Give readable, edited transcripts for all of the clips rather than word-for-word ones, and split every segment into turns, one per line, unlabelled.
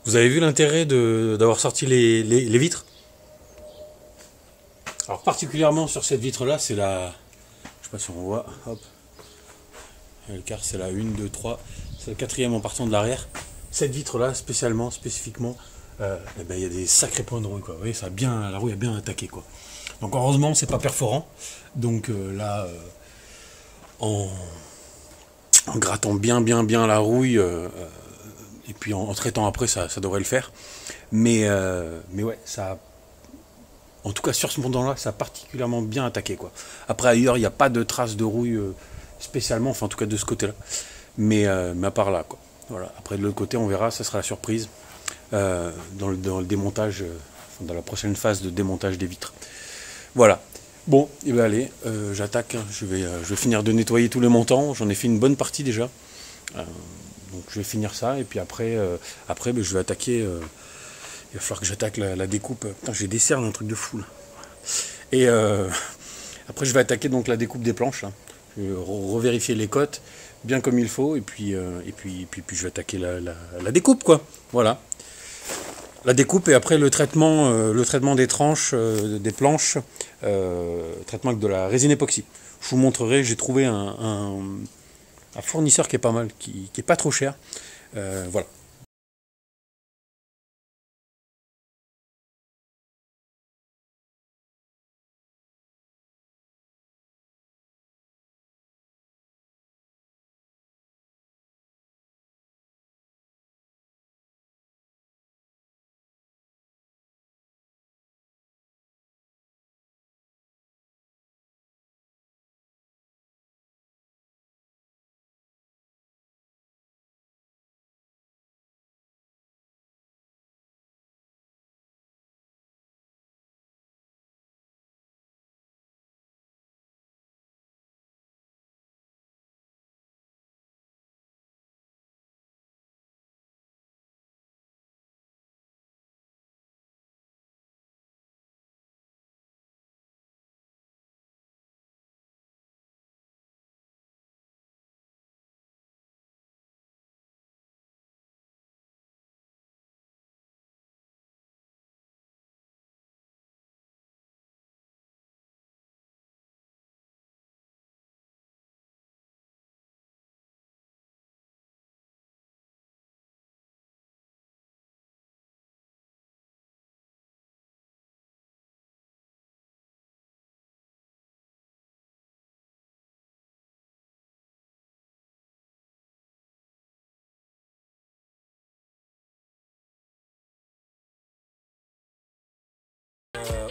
Vous avez vu l'intérêt d'avoir sorti les vitres? Alors particulièrement sur cette vitre-là, c'est la... Je sais pas si on voit, hop. Le quart, c'est la 1, 2, 3. C'est la quatrième en partant de l'arrière. Cette vitre-là, spécifiquement, eh ben, il y a des sacrés points de rouille, quoi. Vous voyez, la rouille a bien attaqué, quoi. Donc heureusement, c'est pas perforant. Donc là, en, en grattant bien la rouille, et puis en traitant après, ça devrait le faire. Mais ouais, ça, en tout cas sur ce montant-là, ça a particulièrement bien attaqué, quoi. Après ailleurs, il n'y a pas de traces de rouille spécialement, enfin en tout cas de ce côté-là. Mais à part là, quoi. Voilà. Après de l'autre côté, on verra, ça sera la surprise dans le démontage, dans la prochaine phase de démontage des vitres. Voilà. Bon, et bien allez, j'attaque. Hein. Je vais finir de nettoyer tous les montants. J'en ai fait une bonne partie déjà. Euh, donc je vais finir ça et puis après ben, je vais attaquer. Il va falloir que j'attaque la découpe. Putain, j'ai des cernes, un truc de fou là. Et après je vais attaquer donc la découpe des planches. Là. Je vais revérifier les cotes bien comme il faut et puis je vais attaquer la découpe quoi. Voilà. La découpe et après le traitement des tranches, des planches, traitement avec de la résine époxy. Je vous montrerai, j'ai trouvé un fournisseur qui est pas mal, qui est pas trop cher. Voilà.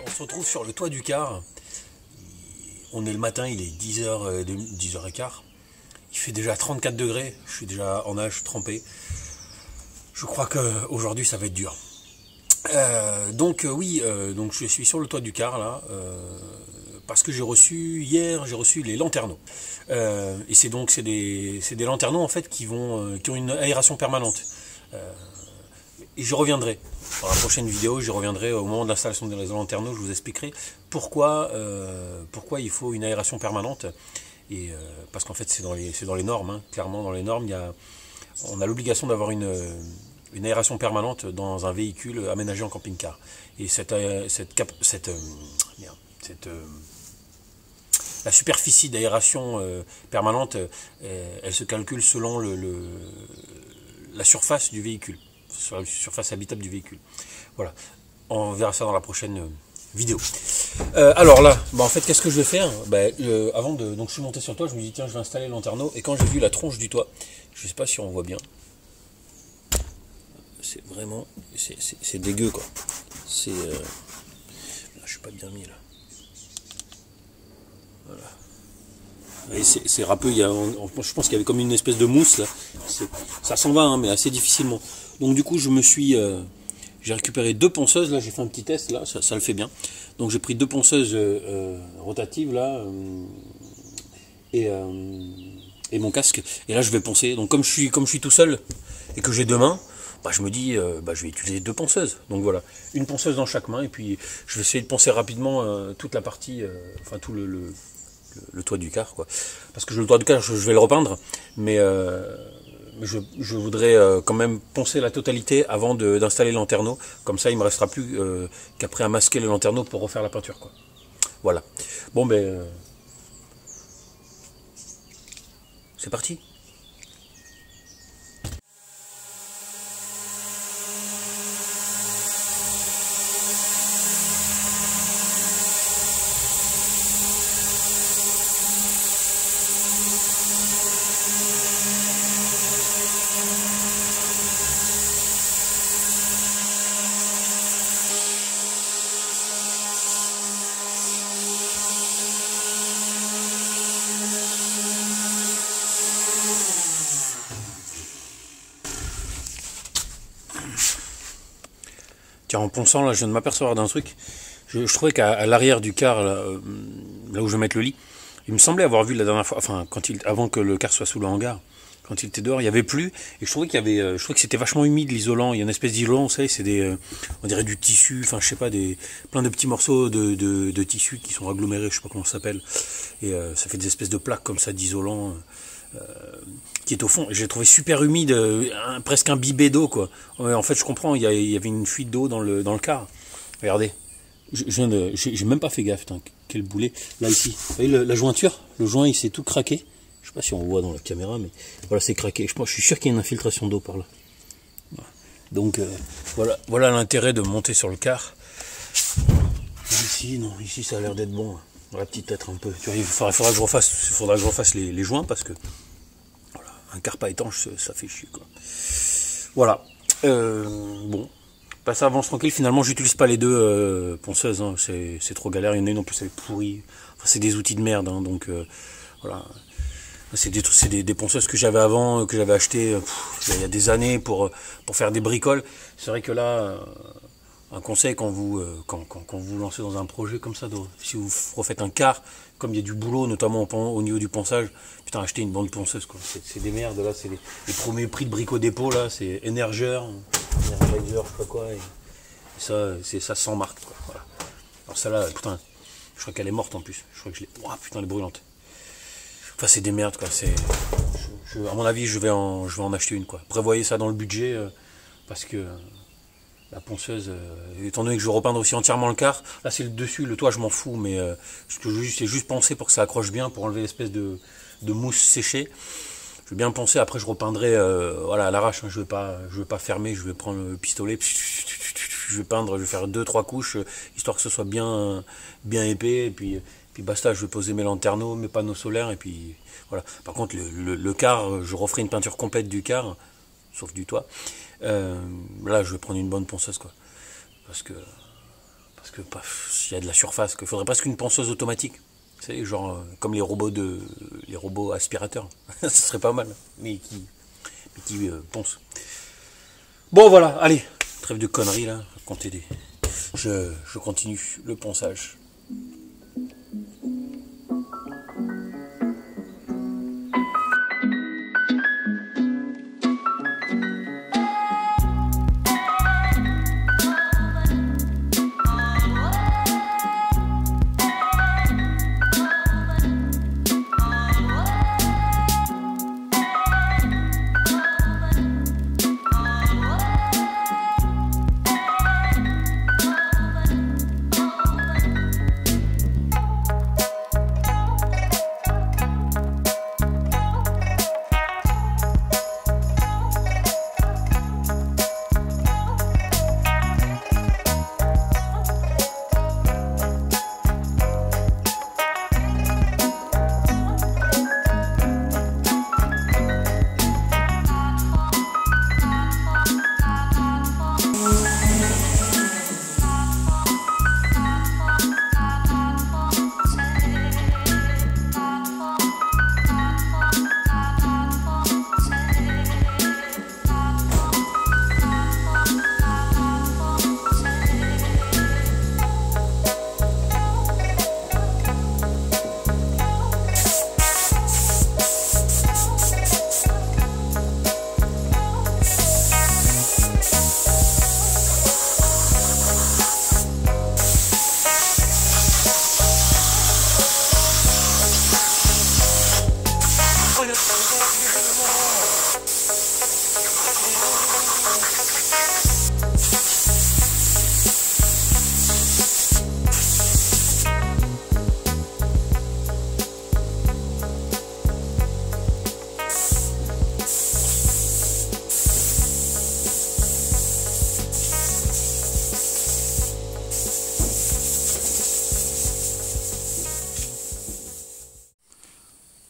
On se retrouve sur le toit du car. On est le matin, il est 10h, 10h15. Il fait déjà 34 degrés. Je suis déjà en nage trempé. Je crois qu'aujourd'hui ça va être dur. Donc je suis sur le toit du car là. Parce que j'ai reçu les lanterneaux. Et c'est des lanterneaux en fait qui ont une aération permanente. Et je reviendrai. Dans la prochaine vidéo, je reviendrai au moment de l'installation des lanterneaux, je vous expliquerai pourquoi il faut une aération permanente. Et parce qu'en fait c'est dans les normes, hein. Clairement dans les normes, on a l'obligation d'avoir une aération permanente dans un véhicule aménagé en camping-car. Et la superficie d'aération permanente, elle se calcule selon la surface du véhicule, sur la surface habitable du véhicule. Voilà, on verra ça dans la prochaine vidéo. Alors là, en fait, qu'est-ce que je vais faire? Donc je suis monté sur le toit, je me dis tiens, je vais installer le lanterneau, et quand j'ai vu la tronche du toit, je sais pas si on voit bien, c'est vraiment, c'est dégueu quoi. C'est, je suis pas bien mis là. Voilà. C'est râpeux, je pense qu'il y avait comme une espèce de mousse là. Ça s'en va, hein, mais assez difficilement. Donc du coup, j'ai récupéré 2 ponceuses, là j'ai fait un petit test, là ça le fait bien. Donc j'ai pris 2 ponceuses rotatives là, et mon casque. Et là je vais poncer. Donc comme je suis tout seul et que j'ai 2 mains, je me dis je vais utiliser 2 ponceuses. Donc voilà, une ponceuse dans chaque main et puis je vais essayer de poncer rapidement toute la partie, enfin tout le toit du car quoi. Parce que le toit du car je vais le repeindre, mais je voudrais quand même poncer la totalité avant d'installer le lanterneau. Comme ça, il me restera plus qu'après à masquer le lanterneau pour refaire la peinture, quoi. Voilà. Bon, ben, c'est parti. Tiens, en ponçant, là, je viens de m'apercevoir d'un truc. Je trouvais qu'à l'arrière du car, là où je vais mettre le lit, il me semblait avoir vu la dernière fois, enfin, avant que le car soit sous le hangar, quand il était dehors, il n'y avait plus. Et je trouvais je trouvais que c'était vachement humide, l'isolant. Il y a une espèce d'isolant, vous savez, c'est on dirait du tissu, enfin, je sais pas, plein de petits morceaux de tissu qui sont agglomérés, je sais pas comment ça s'appelle. Et ça fait des espèces de plaques comme ça d'isolant. Qui est au fond. J'ai trouvé super humide, presque imbibé d'eau, quoi. Ouais, en fait, je comprends, il y avait une fuite d'eau dans le car. Regardez. J'ai même pas fait gaffe, putain, quel boulet. Là, ici, vous voyez la jointure? Le joint, il s'est tout craqué. Je sais pas si on voit dans la caméra, mais voilà, c'est craqué. Je suis sûr qu'il y a une infiltration d'eau par là. Voilà. Donc, voilà l'intérêt de monter sur le car. Ici, non, ici, ça a l'air d'être bon. La petite tête un peu. Tu vois, il faudra que je refasse les joints parce que voilà, un car pas étanche, ça fait chier, quoi. Voilà. Bon. Bah, ça avance tranquille. Finalement, j'utilise pas les deux ponceuses. Hein. C'est trop galère. Il y en a une en plus, elle est pourrie. Enfin, c'est des outils de merde. Hein, donc, voilà. C'est des ponceuses que j'avais avant, que j'avais acheté il y a des années pour faire des bricoles. C'est vrai que là, un conseil quand vous lancez dans un projet comme ça, si vous refaites un car, comme il y a du boulot, notamment au niveau du ponçage, putain, achetez une bande ponceuse, quoi. C'est des merdes, là, c'est les premiers prix de Brico Dépôt, là, c'est Energizer, je sais pas quoi, et ça sans marque, quoi. Voilà. Alors celle-là, putain, je crois qu'elle est morte en plus. Je crois que oh, putain, elle est brûlante. Enfin, c'est des merdes, quoi. À mon avis, je vais en acheter une, quoi. Prévoyez ça dans le budget, parce que la ponceuse, étant donné que je vais repeindre aussi entièrement le car, là c'est le dessus, le toit je m'en fous, mais ce que c'est juste penser pour que ça accroche bien, pour enlever l'espèce de mousse séchée. Je vais bien penser, après je repeindrai voilà, à l'arrache, hein. Je vais pas fermer, je vais prendre le pistolet, je vais peindre, je vais faire 2-3 couches, histoire que ce soit bien épais, et puis basta, je vais poser mes lanterneaux, mes panneaux solaires, et puis voilà. Par contre le car, je referai une peinture complète du car, sauf du toit. Là je vais prendre une bonne ponceuse, quoi, parce que s'il y a de la surface, il faudrait presque une ponceuse automatique, vous savez, genre comme les robots aspirateurs. Ce serait pas mal, mais qui poncent. Bon voilà, allez, trêve de conneries là, je continue le ponçage.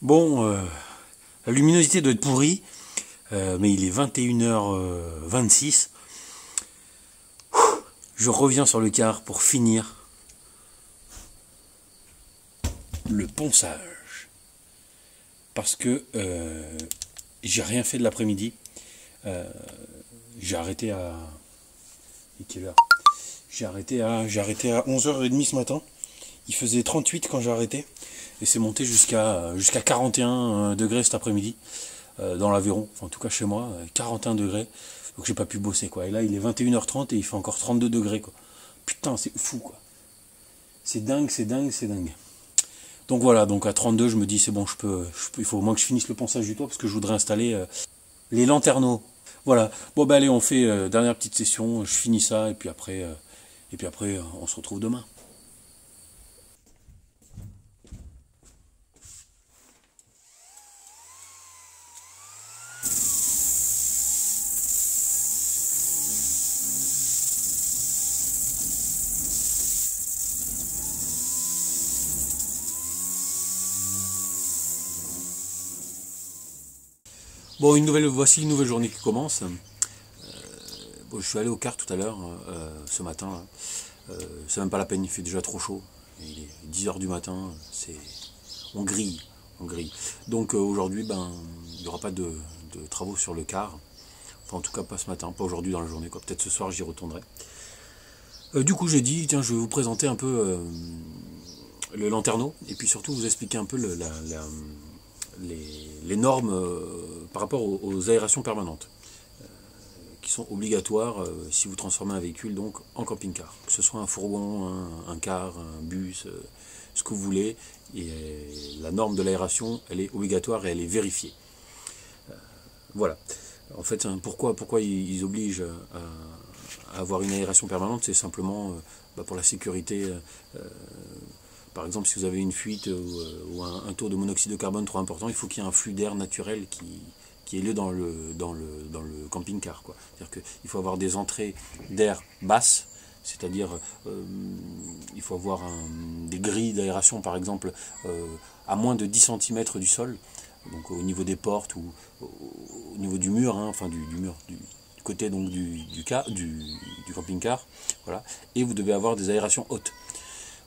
Bon, la luminosité doit être pourrie, mais il est 21h26. Je reviens sur le car pour finir le ponçage. Parce que j'ai rien fait de l'après-midi. J'ai arrêté à... quelle heure? J'ai arrêté à 11h30 ce matin. Il faisait 38 quand j'ai arrêté. Et c'est monté jusqu'à 41 degrés cet après-midi. Dans l'Aveyron, enfin en tout cas chez moi, 41 degrés. Donc j'ai pas pu bosser quoi. Et là il est 21h30 et il fait encore 32 degrés quoi. Putain c'est fou quoi. C'est dingue, c'est dingue, c'est dingue. Donc voilà, donc à 32 je me dis c'est bon, il faut au moins que je finisse le ponçage du toit parce que je voudrais installer les lanterneaux. Voilà. Bon bah allez, on fait dernière petite session, je finis ça et puis après on se retrouve demain. Bon, voici une nouvelle journée qui commence. Bon, je suis allé au car tout à l'heure, ce matin. C'est même pas la peine, il fait déjà trop chaud. Il est 10h du matin, on grille. Donc aujourd'hui, il n'y aura pas de travaux sur le car. Enfin, en tout cas, pas ce matin, pas aujourd'hui dans la journée. Peut-être ce soir, j'y retournerai. Du coup, j'ai dit, tiens, je vais vous présenter un peu le lanterneau et puis surtout vous expliquer un peu les normes par rapport aux aérations permanentes qui sont obligatoires si vous transformez un véhicule donc en camping-car, que ce soit un fourgon, un car, un bus, ce que vous voulez, et la norme de l'aération elle est obligatoire et elle est vérifiée. Voilà. En fait, pourquoi ils obligent à avoir une aération permanente, c'est simplement pour la sécurité. Par exemple, si vous avez une fuite ou un taux de monoxyde de carbone trop important, il faut qu'il y ait un flux d'air naturel qui ait lieu dans le camping-car. C'est-à-dire qu'il faut avoir des entrées d'air basses, c'est-à-dire il faut avoir des grilles d'aération, par exemple, à moins de 10 cm du sol, donc au niveau des portes ou au niveau du mur, enfin du mur, du côté donc du camping-car, voilà. Et vous devez avoir des aérations hautes.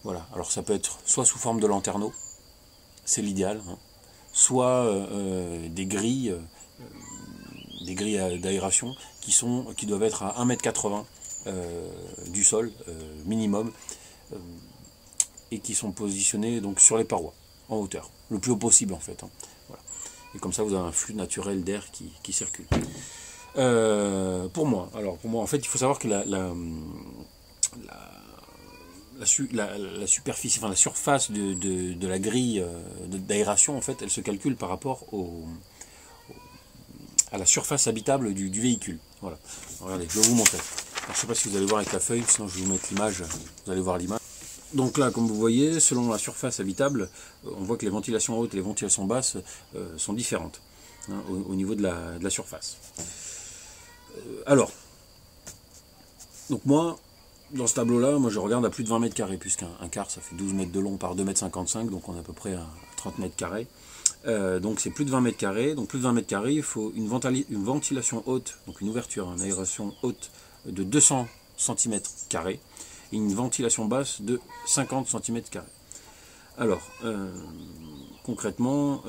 Voilà, alors ça peut être soit sous forme de lanterneau, c'est l'idéal, soit des grilles d'aération qui doivent être à 1,80 m du sol minimum et qui sont positionnés donc sur les parois en hauteur, le plus haut possible en fait. Voilà. Et comme ça vous avez un flux naturel d'air qui circule. Pour moi en fait il faut savoir que la superficie, enfin la surface de la grille d'aération, en fait, elle se calcule par rapport à la surface habitable du véhicule. Voilà. Regardez, je vais vous montrer. Alors, je ne sais pas si vous allez voir avec la feuille, sinon je vais vous mettre l'image, vous allez voir l'image. Donc là, comme vous voyez, selon la surface habitable, on voit que les ventilations hautes et les ventilations basses sont différentes au niveau de la surface. Alors, donc moi, dans ce tableau-là, moi je regarde à plus de 20 mètres carrés, puisqu'un car ça fait 12 mètres de long par 2,55 m, donc on est à peu près à 30 mètres carrés. Donc c'est plus de 20 mètres carrés. Donc plus de 20 mètres carrés, il faut une ventilation haute, donc une ouverture, une aération haute de 200 cm carrés et une ventilation basse de 50 cm carrés. Alors, concrètement,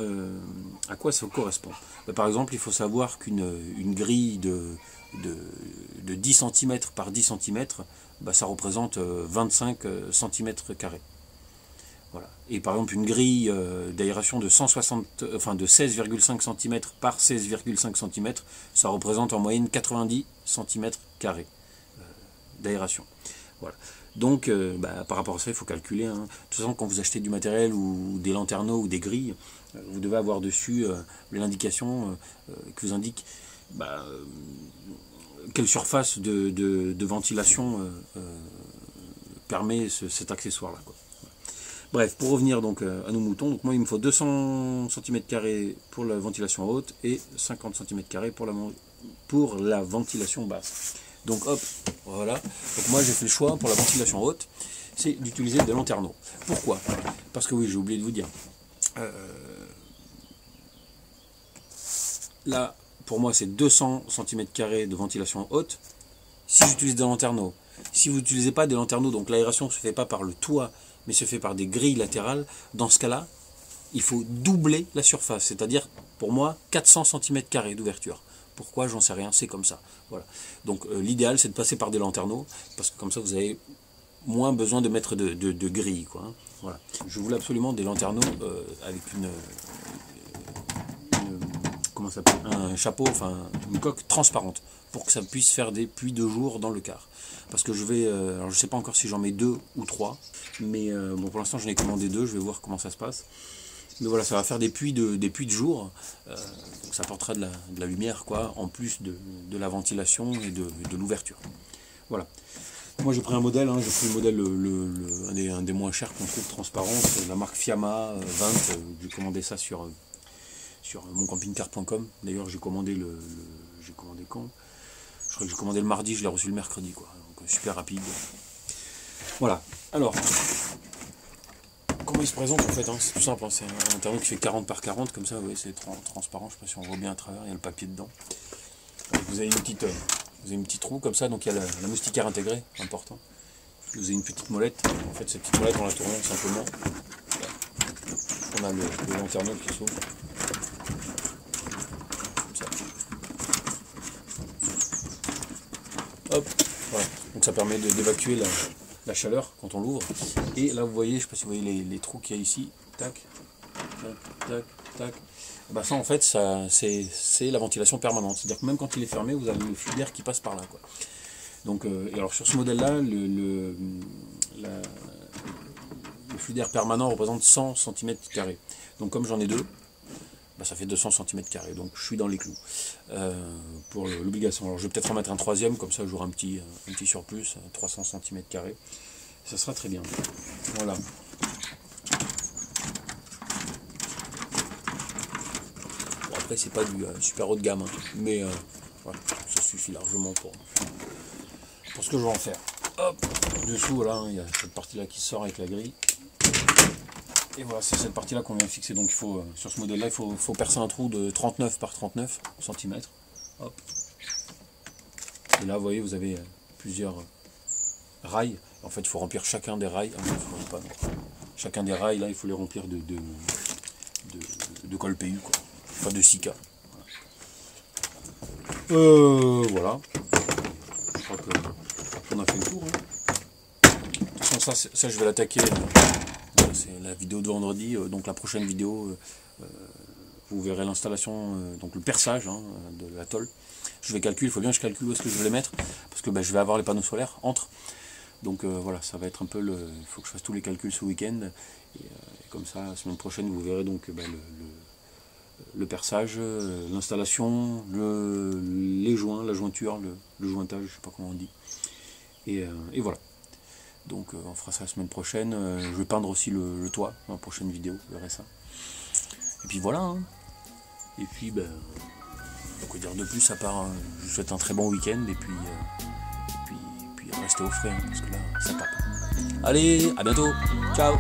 à quoi ça correspond? Par exemple, il faut savoir qu'une grille de 10 cm par 10 cm, ça représente 25 cm carrés. Voilà. Et par exemple, une grille d'aération de 16,5 cm par 16,5 cm, ça représente en moyenne 90 cm carrés d'aération. Voilà. Donc, par rapport à ça, il faut calculer. De toute façon, quand vous achetez du matériel ou des lanterneaux ou des grilles, vous devez avoir dessus l'indication qui vous indique quelle surface de ventilation permet cet accessoire-là. Bref, pour revenir donc à nos moutons, donc moi il me faut 200 cm² pour la ventilation haute et 50 cm² pour la ventilation basse. Donc hop, voilà. Donc moi j'ai fait le choix pour la ventilation haute, c'est d'utiliser des lanterneaux. Pourquoi? Parce que oui, j'ai oublié de vous dire. là, pour moi, c'est 200 cm² de ventilation haute. Si j'utilise des lanterneaux, si vous n'utilisez pas des lanterneaux, donc l'aération ne se fait pas par le toit, mais se fait par des grilles latérales, dans ce cas-là, il faut doubler la surface, c'est-à-dire, pour moi, 400 cm² d'ouverture. Pourquoi? J'en sais rien, c'est comme ça. Voilà. Donc l'idéal, c'est de passer par des lanterneaux, parce que comme ça, vous avez moins besoin de mettre de grilles, quoi, hein. Voilà. Je voulais absolument des lanterneaux avec comment ça s'appelle, un chapeau, enfin une coque transparente, pour que ça puisse faire des puits de jour dans le car. Parce que je vais, alors je sais pas encore si j'en mets 2 ou 3, mais bon, pour l'instant j'en ai commandé 2, je vais voir comment ça se passe. Mais voilà, ça va faire des puits de jour, donc ça apportera de la lumière, quoi, en plus de la ventilation et de l'ouverture. Voilà. Moi j'ai pris un modèle, hein, j'ai pris le modèle un des moins chers qu'on trouve transparent, c'est la marque Fiamma 20, j'ai commandé ça sur moncampingcar.com. D'ailleurs j'ai commandé j'ai commandé quand? Je crois que j'ai commandé le mardi, je l'ai reçu le mercredi, quoi. Donc super rapide. Voilà. Alors, comment il se présente en fait, hein, c'est tout simple, hein, c'est un lanterneau qui fait 40 par 40, comme ça, vous voyez, c'est transparent, je ne sais pas si on voit bien à travers, il y a le papier dedans. Donc, vous avez une petite roue comme ça, donc il y a la moustiquaire intégrée, important. Vous avez une petite molette, en fait cette petite molette on la tourne simplement. On a le lanterneau qui s'ouvre. Hop, voilà. Donc ça permet d'évacuer la chaleur quand on l'ouvre. Et là vous voyez, je ne sais pas si vous voyez les trous qu'il y a ici, tac, tac, tac, tac. Bah ça en fait c'est la ventilation permanente. C'est-à-dire que même quand il est fermé, vous avez le flux d'air qui passe par là, quoi. Donc, et alors sur ce modèle-là, le flux d'air permanent représente 100 cm². Donc comme j'en ai 2, bah, ça fait 200 cm². Donc je suis dans les clous pour l'obligation. Alors je vais peut-être en mettre un troisième, comme ça j'aurai un petit surplus, 300 cm². Ça sera très bien. Voilà. Bon, après c'est pas du super haut de gamme, hein, mais voilà, ça suffit largement pour ce que je vais en faire. Hop, dessous là, il y a cette partie là qui sort avec la grille. Et voilà, c'est cette partie là qu'on vient fixer. Donc il faut, sur ce modèle là, il faut percer un trou de 39 par 39 cm. Hop. Et là vous voyez, vous avez plusieurs rails. En fait il faut remplir chacun des rails. Chacun des rails là, il faut les remplir de colle PU, quoi. Enfin de Sika. Voilà. Je crois qu'on a fait le tour, hein. De toute façon ça je vais l'attaquer. C'est la vidéo de vendredi, donc la prochaine vidéo, vous verrez l'installation, donc le perçage, hein, de la tôle. Je vais calculer, il faut bien que je calcule où est-ce que je vais les mettre, parce que je vais avoir les panneaux solaires entre. Donc voilà, ça va être un peu il faut que je fasse tous les calculs ce week-end, et comme ça, la semaine prochaine, vous verrez donc le perçage, l'installation, les joints, la jointure, le jointage, je sais pas comment on dit, et voilà. Donc on fera ça la semaine prochaine. Je vais peindre aussi le toit dans la prochaine vidéo, vous verrez ça. Et puis voilà, hein. Et puis quoi dire de plus à part, je vous souhaite un très bon week-end et puis restez au frais, hein, parce que là ça tape. Allez, à bientôt, ciao.